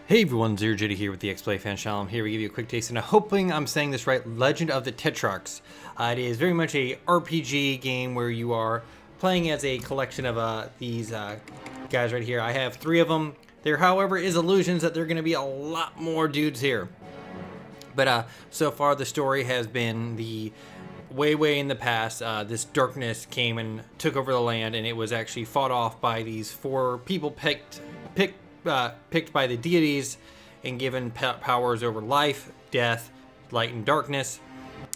Hey everyone, Zero Jitty here with the XBLA fan channel. I'm here to give you a quick taste, and I'm hoping I'm saying this right, Legend of the Tetrarchs. It is very much a RPG game where you are playing as a collection of these guys right here. I have 3 of them. There, however, is illusions that there are going to be a lot more dudes here. But so far the story has been the way in the past, this darkness came and took over the land, and it was actually fought off by these 4 people picked by the deities and given powers over life, death, light, and darkness.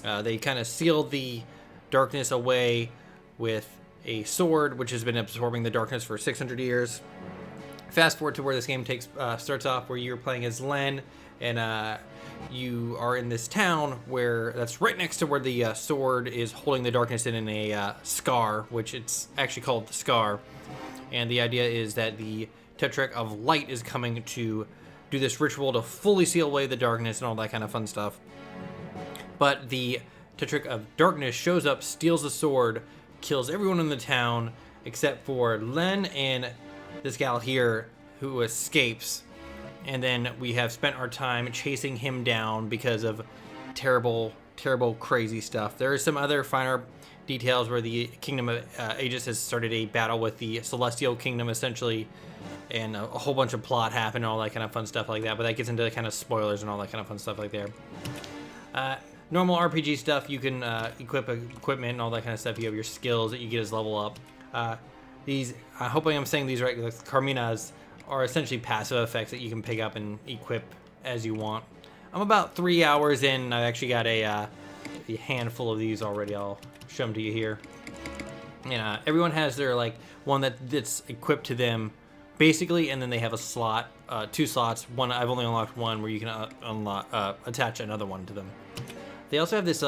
They kind of sealed the darkness away with a sword, which has been absorbing the darkness for 600 years. Fast forward to where this game starts off, where you're playing as Len, and you are in this town where that's right next to where the sword is holding the darkness in a scar, which it's actually called the Scar. And the idea is that the Tetrarch of Light is coming to do this ritual to fully seal away the darkness and all that kind of fun stuff. But the Tetrarch of Darkness shows up, steals the sword, kills everyone in the town except for Len and this gal here who escapes. And then we have spent our time chasing him down because of terrible, crazy stuff. There are some other finer details where the Kingdom of Aegis has started a battle with the Celestial Kingdom, essentially, and a whole bunch of plot happened and all that kind of fun stuff like that, but that gets into kind of spoilers and all that kind of fun stuff like there. Normal RPG stuff, you can equip equipment and all that kind of stuff. You have your skills that you get as level up. These, hopefully I'm saying these right, the Carminas are essentially passive effects that you can pick up and equip as you want. I'm about 3 hours in, and I've actually got a handful of these already. I'll show them to you here. And everyone has their one that's equipped to them basically, and then they have a slot, 2 slots. One, I've only unlocked one, where you can attach another one to them. They also have this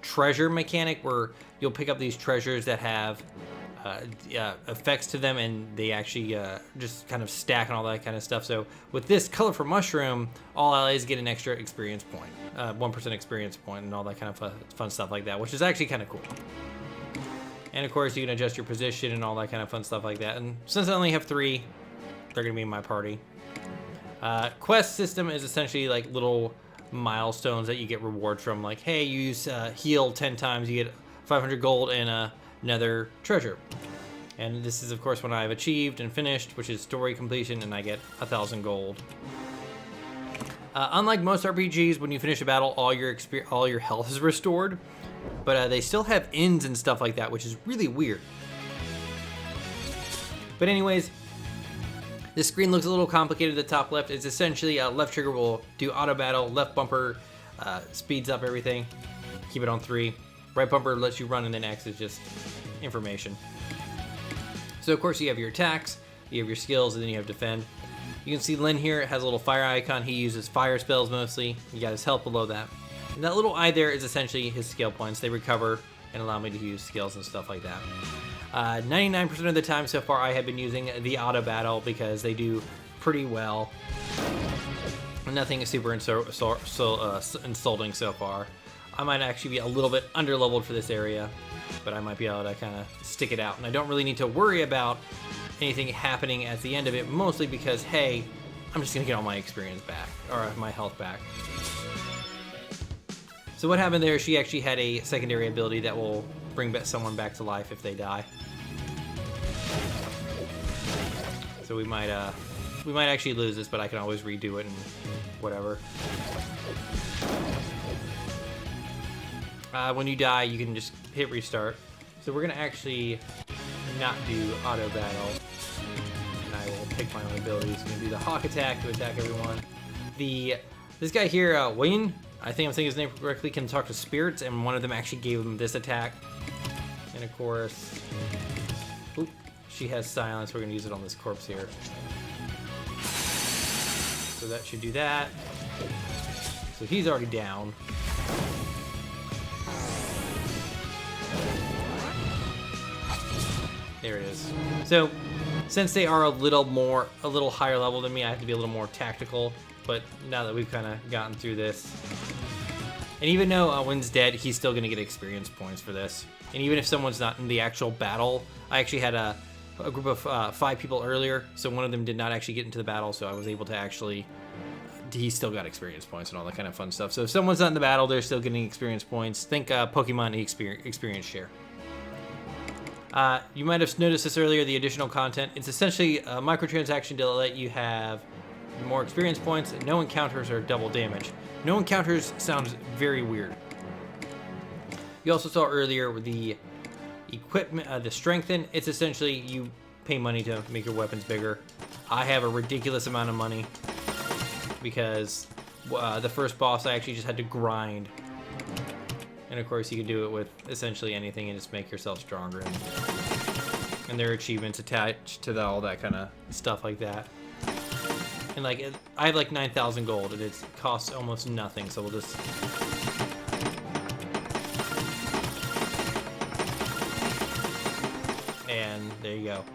treasure mechanic where you'll pick up these treasures that have effects to them, and they actually just kind of stack and all that kind of stuff. So with this colorful mushroom, all allies get an extra experience point, 1% experience point, and all that kind of fun stuff like that, which is actually kind of cool. And of course, you can adjust your position and all that kind of fun stuff like that. And since I only have 3, they're gonna be in my party. Quest system is essentially like little milestones that you get rewards from. Like, hey, you use heal 10 times, you get 500 gold and another treasure. And this is, of course, when I've achieved and finished, which is story completion, and I get 1,000 gold. Unlike most RPGs, when you finish a battle, all your health is restored, but they still have ends and stuff like that, which is really weird. But anyways, this screen looks a little complicated at the top left. It's essentially left trigger will do auto battle, left bumper speeds up everything, keep it on 3. Right bumper lets you run, and then X is just information. So of course you have your attacks, you have your skills, and then you have defend. You can see Len here has a little fire icon. He uses fire spells mostly. You got his health below that. And that little eye there is essentially his skill points. They recover and allow me to use skills and stuff like that. 99% of the time so far I have been using the auto battle because they do pretty well. Nothing is super insulting so far. I might actually be a little bit under-leveled for this area, but I might be able to kind of stick it out. And I don't really need to worry about anything happening at the end of it, mostly because, hey, I'm just going to get all my experience back, or my health back. So what happened there, she actually had a secondary ability that will bring someone back to life if they die. So we might actually lose this, but I can always redo it and whatever. When you die, you can just hit restart. So we're gonna actually not do auto battle. And I will pick my own abilities. I'm gonna do the hawk attack to attack everyone. This guy here, Wayne, I think I'm saying his name correctly, can talk to spirits, and one of them actually gave him this attack. And of course, oop, she has silence. We're gonna use it on this corpse here. So that should do that. So he's already down. There it is. So, since they are a little higher level than me, I have to be a little more tactical. But now that we've kind of gotten through this, and even though Owen's dead, he's still gonna get experience points for this. And even if someone's not in the actual battle, I actually had a group of 5 people earlier, so one of them did not actually get into the battle, so I was able to actually... He still got experience points and all that kind of fun stuff. So if someone's not in the battle, they're still getting experience points. Think Pokemon experience share. You might have noticed this earlier, the additional content. It's essentially a microtransaction to let you have more experience points. No encounters are double damage. No encounters sounds very weird. You also saw earlier with the equipment, the strengthen. It's essentially you pay money to make your weapons bigger. I have a ridiculous amount of money because the first boss I actually just had to grind. And of course you can do it with essentially anything and just make yourself stronger. And there are achievements attached to all that kind of stuff like that. And like, I have like 9,000 gold and it costs almost nothing, so we'll just... And there you go.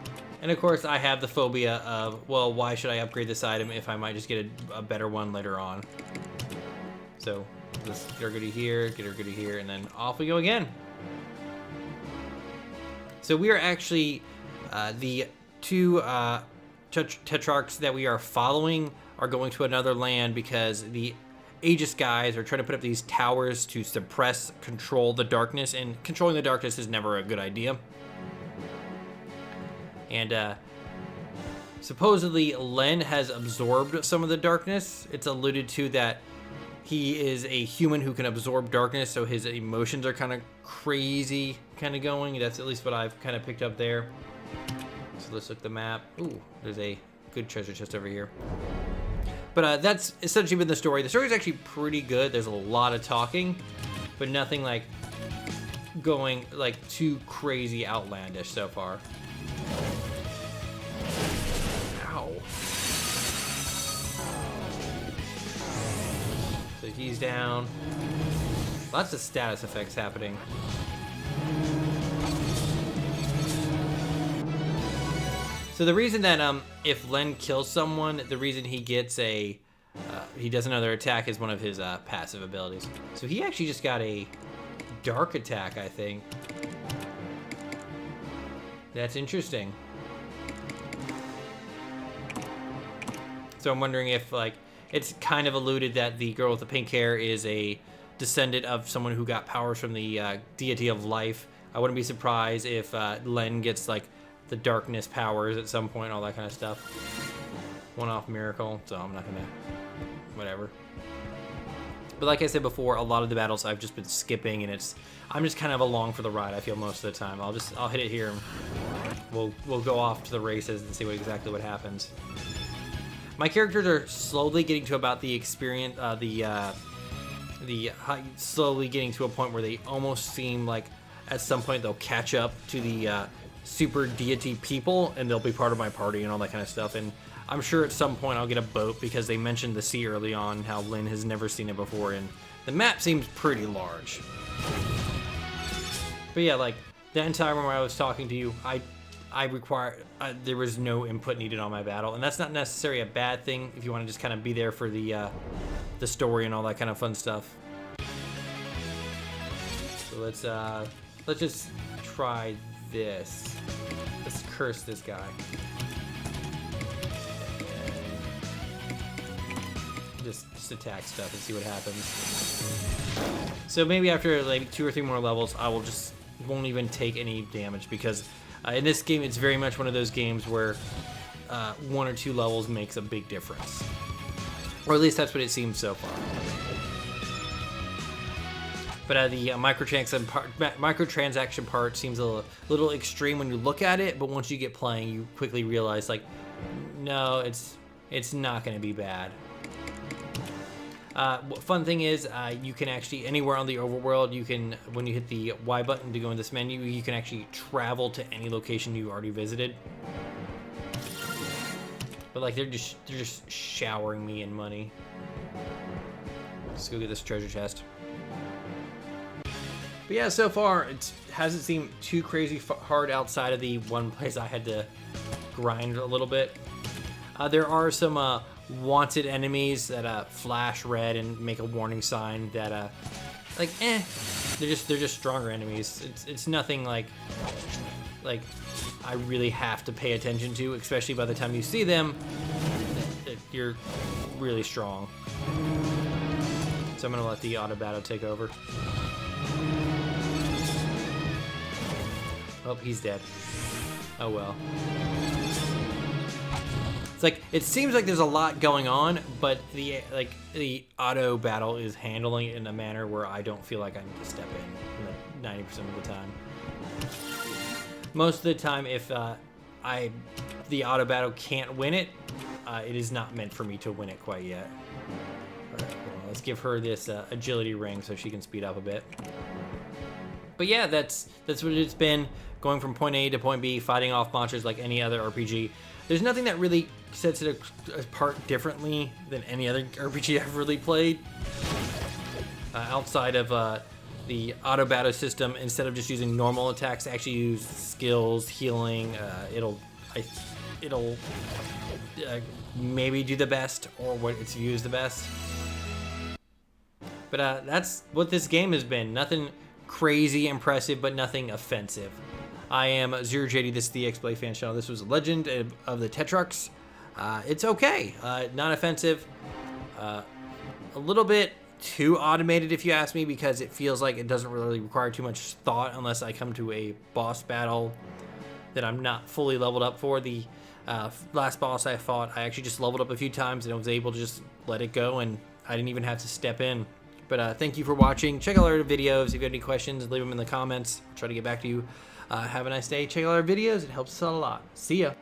And of course I have the phobia of, well, why should I upgrade this item if I might just get a better one later on? So, let's get our goodie here, and then off we go again. So we are actually, the 2 Tetrarchs that we are following are going to another land because the Aegis guys are trying to put up these towers to control the darkness, and controlling the darkness is never a good idea. And supposedly Len has absorbed some of the darkness. It's alluded to that he is a human who can absorb darkness, so his emotions are kind of crazy, kind of going. That's at least what I've kind of picked up there. So let's look at the map. Ooh, there's a good treasure chest over here. But that's essentially been the story. The story is actually pretty good. There's a lot of talking, but nothing like going like too crazy outlandish so far. Ow. So he's down. Lots of status effects happening. So the reason that if Len kills someone, the reason he gets he does another attack is one of his passive abilities. So he actually just got a dark attack, I think. That's interesting. So I'm wondering if, like, it's kind of alluded that the girl with the pink hair is a descendant of someone who got powers from the deity of life. I wouldn't be surprised if Len gets, like, the darkness powers at some point, all that kind of stuff. One-off miracle, so I'm not gonna... whatever. But like I said before, a lot of the battles I've just been skipping, and I'm just kind of along for the ride, I feel, most of the time. I'll hit it here, and we'll go off to the races and see exactly what happens. My characters are slowly getting to about the experience, slowly getting to a point where they almost seem like at some point they'll catch up to the super deity people, and they'll be part of my party and all that kind of stuff. And I'm sure at some point I'll get a boat because they mentioned the sea early on, how Lynn has never seen it before, and the map seems pretty large. But yeah, like that entire time when I was talking to you, there was no input needed on my battle, and that's not necessarily a bad thing if you want to just kind of be there for the story and all that kind of fun stuff. So let's just try this. Let's curse this guy. Just attack stuff and see what happens. So maybe after like 2 or 3 more levels, I won't even take any damage, because in this game it's very much one of those games where 1 or 2 levels makes a big difference, or at least that's what it seems so far. But the microtransaction part seems a little extreme when you look at it, but once you get playing, you quickly realize, like, no, it's not going to be bad. Fun thing is, you can actually, anywhere on the overworld, you can, when you hit the Y button to go in this menu, you can actually travel to any location you already visited. But like, they're just showering me in money. Let's go get this treasure chest. But yeah, so far it hasn't seemed too crazy hard outside of the one place I had to grind a little bit. There are some wanted enemies that flash red and make a warning sign that they're just stronger enemies. It's nothing like like I really have to pay attention to, especially by the time you see them, you're really strong. So I'm gonna let the auto battle take over. Oh, he's dead. Oh well. It's like, it seems like there's a lot going on, but the auto battle is handling it in a manner where I don't feel like I need to step in 90% of the time. Most of the time, if the auto battle can't win it, it is not meant for me to win it quite yet. All right, well, let's give her this agility ring so she can speed up a bit. But yeah, that's what it's been, going from point A to point B, fighting off monsters like any other RPG. There's nothing that really sets it apart differently than any other RPG I've really played. Outside of the auto battle system, instead of just using normal attacks, actually use skills, healing. It'll maybe do the best, or what its view is the best. But that's what this game has been. Nothing crazy impressive, but nothing offensive. I am Zero JD, this is the XBLA fan channel. This was Legend of the Tetrarchs. It's okay, not offensive. A little bit too automated if you ask me, because it feels like it doesn't really require too much thought unless I come to a boss battle that I'm not fully leveled up for. The last boss I fought, I actually just leveled up a few times and I was able to just let it go, and I didn't even have to step in. But thank you for watching. Check out our videos. If you have any questions, leave them in the comments. I'll try to get back to you. Have a nice day. Check out our videos. It helps us out a lot. See ya.